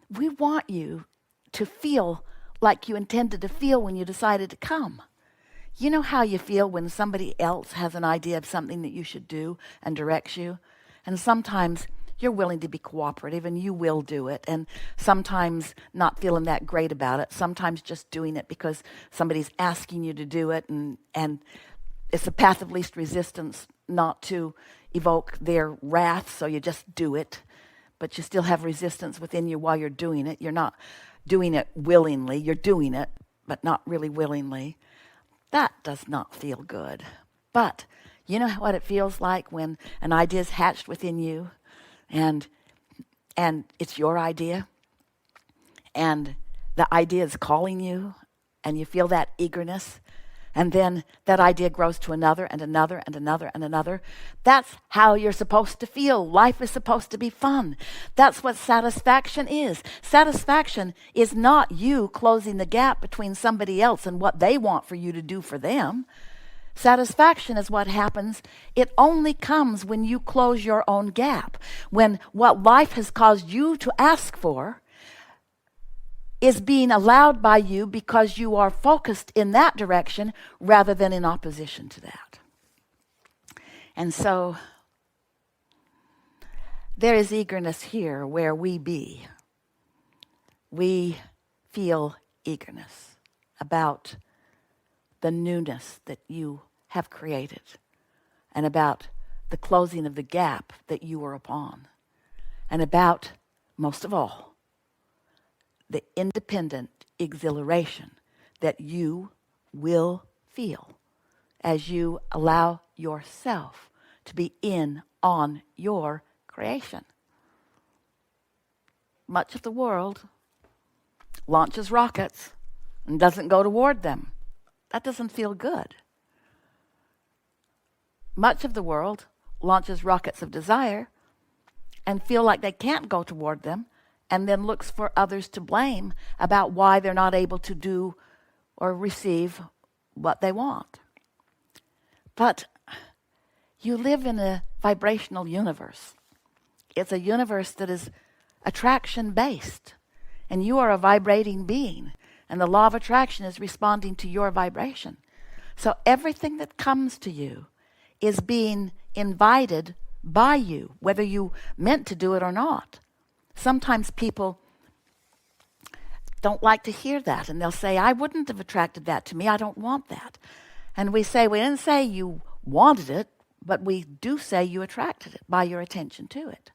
We want you to feel like you intended to feel when you decided to come. You know how you feel when somebody else has an idea of something that you should do and directs you? And sometimes you're willing to be cooperative and you will do it. And sometimes not feeling that great about it. Sometimes just doing it because somebody's asking you to do it. And it's the path of least resistance not to evoke their wrath. So you just do it. But you still have resistance within you while you're doing it. You're not doing it willingly. You're doing it, but not really willingly. That does not feel good. But you know what it feels like when an idea is hatched within you and it's your idea and the idea is calling you and you feel that eagerness and then that idea grows to another and another and another and another. That's how you're supposed to feel. Life is supposed to be fun. That's what satisfaction is. Satisfaction is not you closing the gap between somebody else and what they want for you to do for them. Satisfaction is what happens. It only comes when you close your own gap. When what life has caused you to ask for is being allowed by you because you are focused in that direction rather than in opposition to that. And so there is eagerness here where we be. We feel eagerness about the newness that you have created and about the closing of the gap that you were upon and about, most of all, the independent exhilaration that you will feel as you allow yourself to be in on your creation. Much of the world launches rockets and doesn't go toward them. That doesn't feel good. Much of the world launches rockets of desire and feel like they can't go toward them and then looks for others to blame about why they're not able to do or receive what they want. But you live in a vibrational universe. It's a universe that is attraction-based, and you are a vibrating being, and the law of attraction is responding to your vibration. So everything that comes to you is being invited by you, whether you meant to do it or not. Sometimes people don't like to hear that, and they'll say, I wouldn't have attracted that to me. I don't want that. And we say, we didn't say you wanted it, but we do say you attracted it by your attention to it.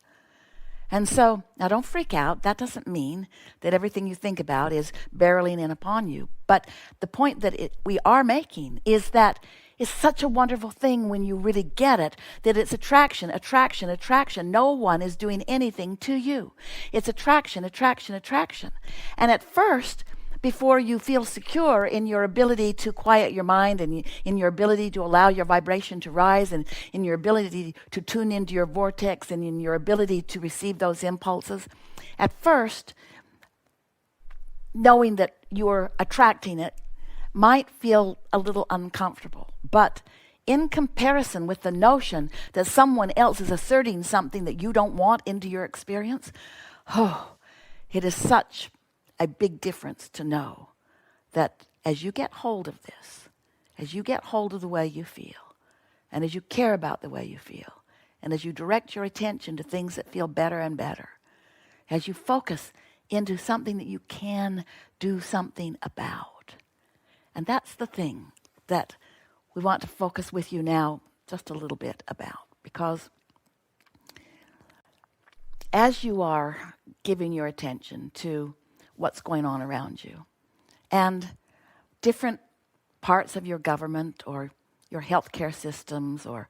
And so, now don't freak out. That doesn't mean that everything you think about is barreling in upon you. But the point that we are making is that it's such a wonderful thing when you really get it, that it's attraction, attraction, attraction. No one is doing anything to you. It's attraction, attraction, attraction. And at first, before you feel secure in your ability to quiet your mind and in your ability to allow your vibration to rise and in your ability to tune into your vortex and in your ability to receive those impulses, at first, knowing that you're attracting it might feel a little uncomfortable. But in comparison with the notion that someone else is asserting something that you don't want into your experience, it is such a big difference to know that as you get hold of this, as you get hold of the way you feel, and as you care about the way you feel, and as you direct your attention to things that feel better and better, as you focus into something that you can do something about. And that's the thing that we want to focus with you now just a little bit about, because as you are giving your attention to what's going on around you, and different parts of your government or your healthcare systems or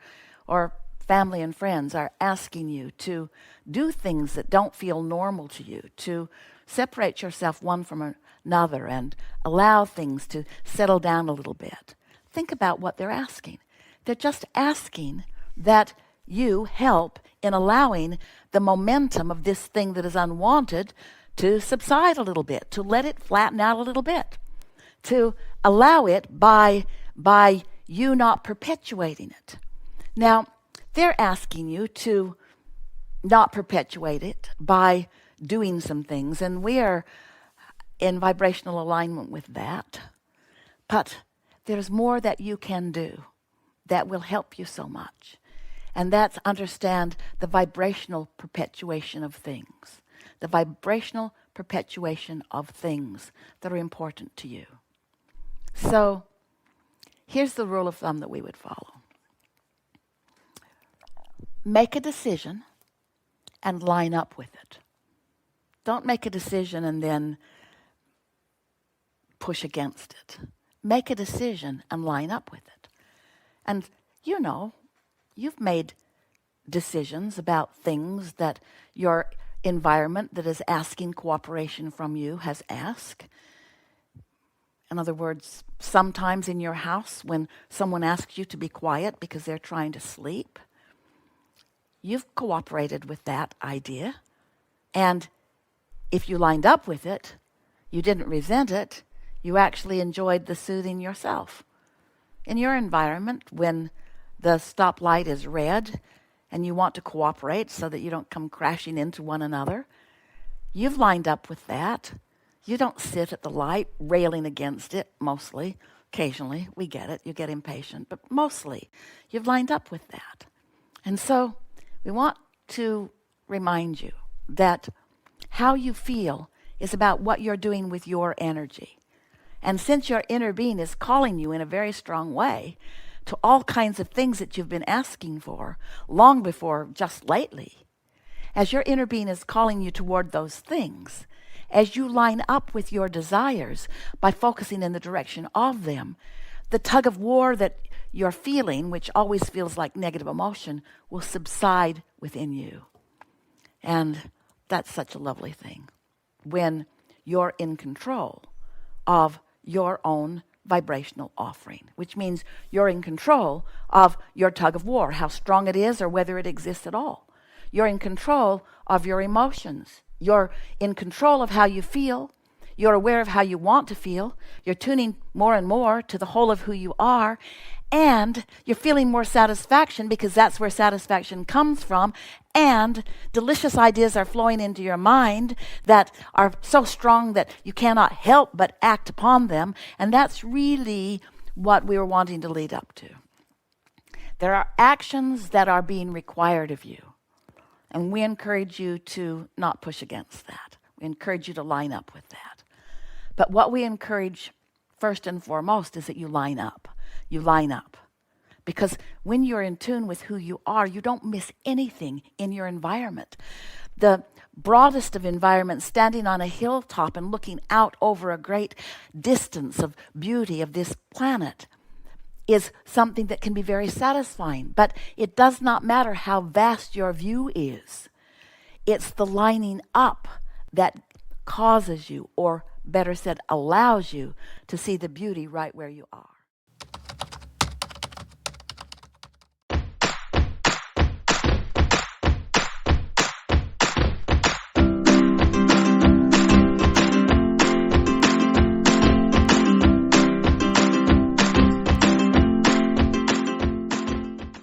family and friends are asking you to do things that don't feel normal to you, to separate yourself one from another and allow things to settle down a little bit. Think about what they're asking. They're just asking that you help in allowing the momentum of this thing that is unwanted to subside a little bit, to let it flatten out a little bit, to allow it by you not perpetuating it. Now, they're asking you to not perpetuate it by doing some things, and we are in vibrational alignment with that. But there's more that you can do that will help you so much. And that's understand the vibrational perpetuation of things. The vibrational perpetuation of things that are important to you. So here's the rule of thumb that we would follow. Make a decision and line up with it. Don't make a decision and then push against it. Make a decision and line up with it. And you know, you've made decisions about things that your environment that is asking cooperation from you has asked. In other words, sometimes in your house when someone asks you to be quiet because they're trying to sleep, you've cooperated with that idea. And if you lined up with it, you didn't resent it, you actually enjoyed the soothing yourself. In your environment, when the stoplight is red and you want to cooperate so that you don't come crashing into one another, you've lined up with that. You don't sit at the light railing against it, mostly. Occasionally, we get it, you get impatient, but mostly you've lined up with that. And so we want to remind you that how you feel is about what you're doing with your energy. And since your inner being is calling you in a very strong way to all kinds of things that you've been asking for long before just lately, as your inner being is calling you toward those things, as you line up with your desires by focusing in the direction of them, the tug of war that you're feeling, which always feels like negative emotion, will subside within you. And that's such a lovely thing when you're in control of your own vibrational offering, which means you're in control of your tug of war, how strong it is or whether it exists at all. You're in control of your emotions. You're in control of how you feel. You're aware of how you want to feel. You're tuning more and more to the whole of who you are. And you're feeling more satisfaction because that's where satisfaction comes from. And delicious ideas are flowing into your mind that are so strong that you cannot help but act upon them. And that's really what we were wanting to lead up to. There are actions that are being required of you. And we encourage you to not push against that. We encourage you to line up with that. But what we encourage first and foremost is that you line up. You line up. Because when you're in tune with who you are, you don't miss anything in your environment. The broadest of environments, standing on a hilltop and looking out over a great distance of beauty of this planet, is something that can be very satisfying. But it does not matter how vast your view is. It's the lining up that causes you, or better said, allows you to see the beauty right where you are.